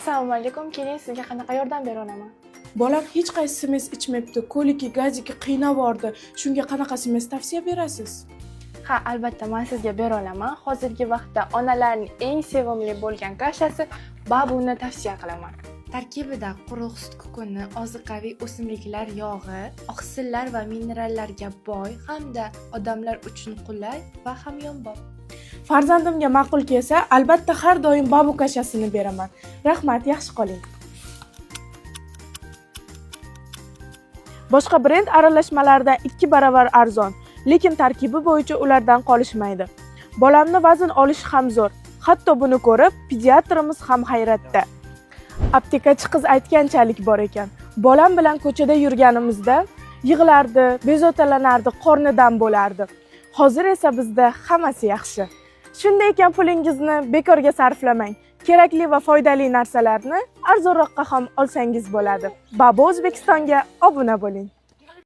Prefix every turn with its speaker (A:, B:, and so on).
A: Assalomu alaykum. Keling, sizga qanaqa yordam bera olaman?
B: Bolam hech qaysi smes ichmayapti, ko'liki, gaziki qiynavordi. Shunga qanaqa smes tavsiya berasiz?
A: Ha, albatta, men sizga bera olaman. Hozirgi vaqtda onalarning eng sevimli bo'lgan kashasi babuni tavsiya qilaman. Tarkibida quruq sut kukuni, oziqaviy o'simliklar yog'i, oqsillar va minerallarga boy hamda odamlar uchun qulay va hamyonbop.
B: Farzandimga ma'qul kelsa, albatta har doim babu kashasini beraman. Rahmat, yaxshi qoling. Boshqa brend aralashmalaridan 2 baravar arzon, lekin tarkibi bo'yicha ulardan qolishmaydi. Bolamni vazn olishi ham zo'r. Hatto buni ko'rib, pediatrimiz ham hayratda. Aptekachi qiz aytganchalik bor ekan. Bolam bilan ko'chada yurganimizda yig'lardi, bezovtalanardi, qornidan bo'lardi. Hozir esa bizda hammasi yaxshi. Shunday ekan, pulingizni bekorga sarflamang. Kerakli va foydali narsalarni arzonroqqa ham olsangiz bo'ladi. Babo O'zbekistonga obuna bo'ling.